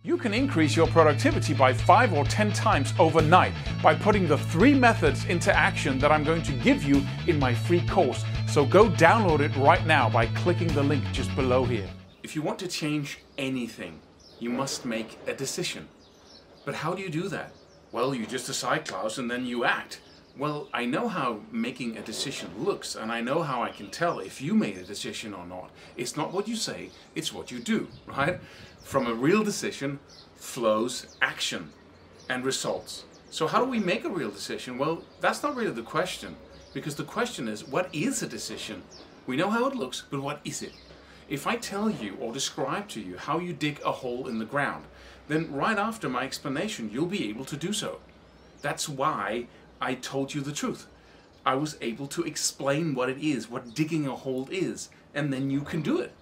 You can increase your productivity by 5 or 10 times overnight by putting the 3 methods into action that I'm going to give you in my free course. So go download it right now by clicking the link just below here. If you want to change anything, you must make a decision. But how do you do that? Well, you just decide, Klaus, and then you act. Well, I know how making a decision looks, and I know how I can tell if you made a decision or not. It's not what you say, it's what you do, right? From a real decision flows action and results. So how do we make a real decision? Well, that's not really the question, because the question is, what is a decision? We know how it looks, but what is it? If I tell you or describe to you how you dig a hole in the ground, then right after my explanation, you'll be able to do so. That's why I told you the truth. I was able to explain what it is, what digging a hole is, and then you can do it.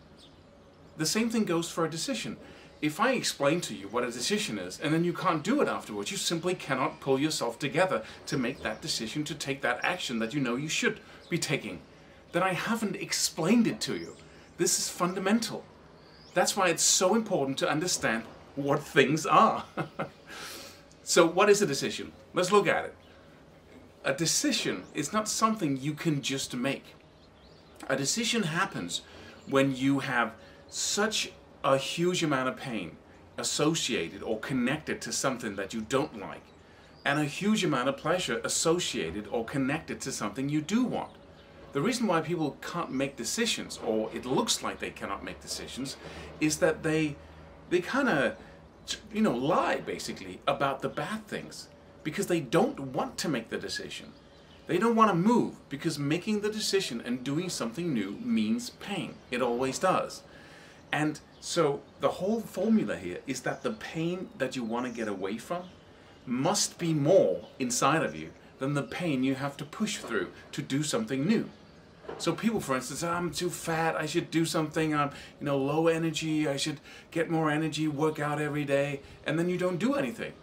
The same thing goes for a decision. If I explain to you what a decision is, and then you can't do it afterwards, you simply cannot pull yourself together to make that decision, to take that action that you know you should be taking, then I haven't explained it to you. This is fundamental. That's why it's so important to understand what things are. So what is a decision? Let's look at it. A decision is not something you can just make. A decision happens when you have such a huge amount of pain associated or connected to something that you don't like, and a huge amount of pleasure associated or connected to something you do want. The reason why people can't make decisions, or it looks like they cannot make decisions, is that they kind of, lie basically about the bad things, because they don't want to make the decision. They don't want to move, because making the decision and doing something new means pain. It always does. And so the whole formula here is that the pain that you want to get away from must be more inside of you than the pain you have to push through to do something new. So people, for instance, I'm too fat, I should do something, I'm low energy, I should get more energy, work out every day, and then you don't do anything.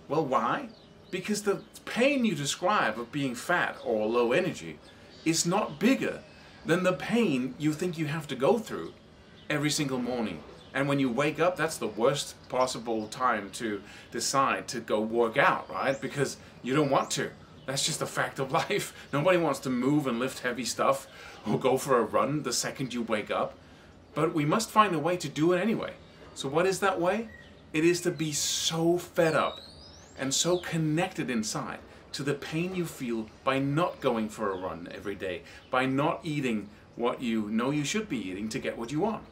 Well, why? Because the pain you describe of being fat or low energy is not bigger than the pain you think you have to go through every single morning. And when you wake up, that's the worst possible time to decide to go work out, right? Because you don't want to. That's just a fact of life. Nobody wants to move and lift heavy stuff or go for a run the second you wake up. But we must find a way to do it anyway. So what is that way? It is to be so fed up and so connected inside to the pain you feel by not going for a run every day, by not eating what you know you should be eating to get what you want.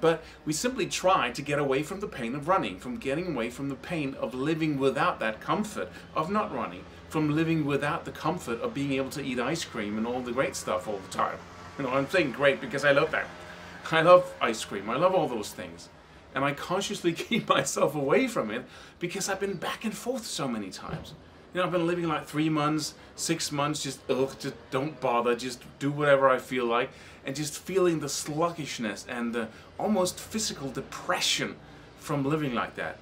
But we simply try to get away from the pain of running, from getting away from the pain of living without that comfort of not running, from living without the comfort of being able to eat ice cream and all the great stuff all the time. I'm saying great because I love that. I love ice cream, I love all those things. And I consciously keep myself away from it because I've been back and forth so many times. I've been living like 3 months, 6 months, just don't bother, just do whatever I feel like, and just feeling the sluggishness and the almost physical depression from living like that.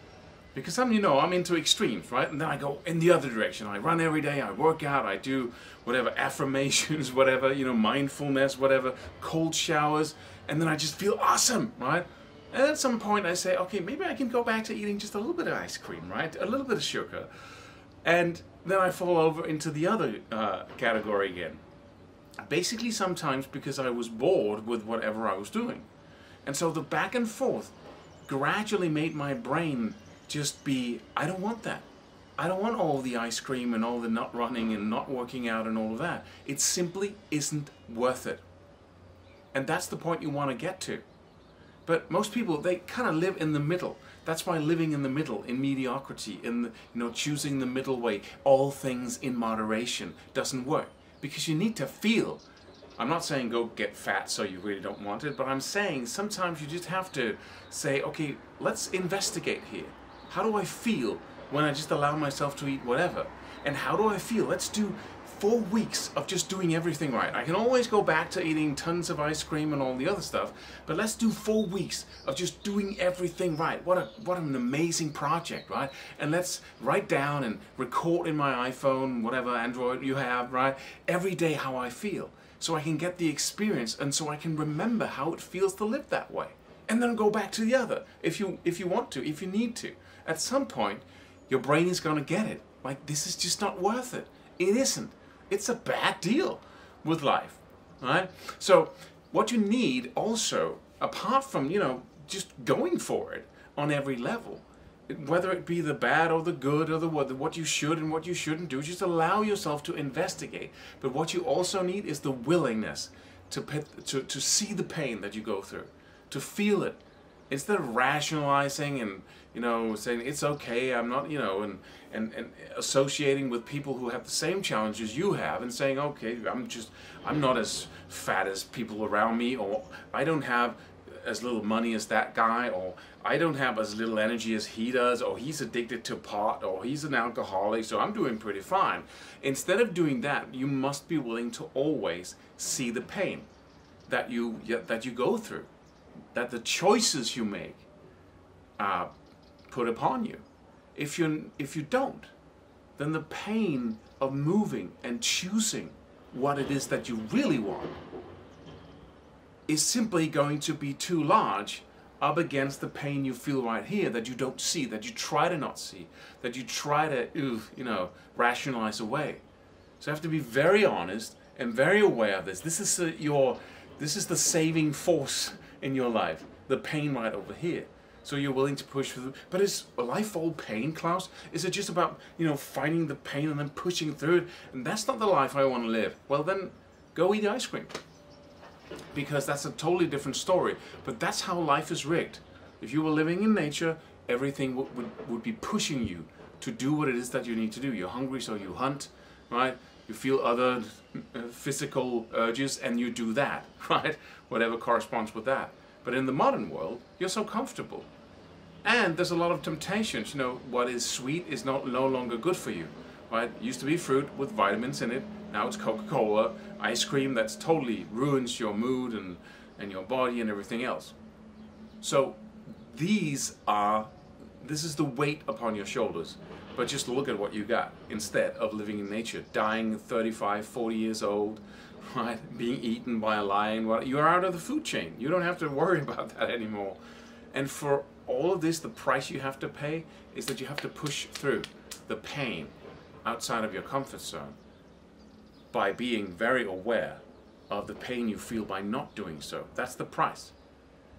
Because I'm into extremes, right? And then I go in the other direction. I run every day, I work out, I do whatever, affirmations, whatever, mindfulness, whatever, cold showers, and then I just feel awesome, right? And at some point I say, okay, maybe I can go back to eating just a little bit of ice cream, right? A little bit of sugar. And then I fall over into the other category again. Basically sometimes because I was bored with whatever I was doing. And so the back and forth gradually made my brain just be, I don't want that. I don't want all the ice cream and all the not running and not working out and all of that. It simply isn't worth it. And that's the point you want to get to. But most people, they kind of live in the middle. That's why living in the middle, in mediocrity, in choosing the middle way, all things in moderation, doesn't work. Because you need to feel. I'm not saying go get fat so you really don't want it, but I'm saying sometimes you just have to say, okay, let's investigate here. How do I feel when I just allow myself to eat whatever? And how do I feel? Let's do 4 weeks of just doing everything right. I can always go back to eating tons of ice cream and all the other stuff, but let's do 4 weeks of just doing everything right. What an amazing project, right? And let's write down and record in my iPhone, whatever Android you have, right? Every day how I feel, so I can get the experience and so I can remember how it feels to live that way. and then go back to the other if you want to, if you need to. At some point, your brain is going to get it. Like, this is just not worth it. It isn't. It's a bad deal with life, right? So what you need also, apart from, just going for it on every level, whether it be the bad or the good or the what you should and what you shouldn't do, just allow yourself to investigate. But what you also need is the willingness to see the pain that you go through, to feel it, instead of rationalizing and saying it's okay, I'm not, and associating with people who have the same challenges you have and saying, okay, I'm not as fat as people around me, or I don't have as little money as that guy, or I don't have as little energy as he does, or he's addicted to pot, or he's an alcoholic, so I'm doing pretty fine. Instead of doing that, you must be willing to always see the pain that you go through, that the choices you make put upon you. If you don't, then the pain of moving and choosing what it is that you really want is simply going to be too large up against the pain you feel right here that you don't see, that you try to not see, that you try to rationalize away. So you have to be very honest and very aware of this. This is the saving force in your life, the pain right over here. So you're willing to push through. But is life all pain, Klaus? Is it just about finding the pain and then pushing through it? And that's not the life I want to live. Well, then go eat ice cream, because that's a totally different story. But that's how life is rigged. If you were living in nature, everything would be pushing you to do what it is that you need to do. You're hungry, so you hunt, right? You feel other physical urges and you do that, right? Whatever corresponds with that. But in the modern world, you're so comfortable. And there's a lot of temptations. What is sweet is no longer good for you, right? It used to be fruit with vitamins in it. Now it's Coca-Cola, ice cream that's totally ruins your mood and your body and everything else. So this is the weight upon your shoulders. But just look at what you got instead of living in nature, dying 35, 40 years old, right? Being eaten by a lion. You're out of the food chain. You don't have to worry about that anymore. And for all of this, the price you have to pay is that you have to push through the pain outside of your comfort zone by being very aware of the pain you feel by not doing so. That's the price.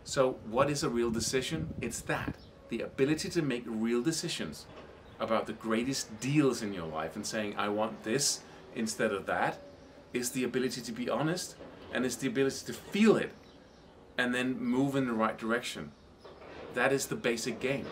So what is a real decision? It's that. The ability to make real decisions about the greatest deals in your life and saying, I want this instead of that, is the ability to be honest, and it's the ability to feel it and then move in the right direction. That is the basic game.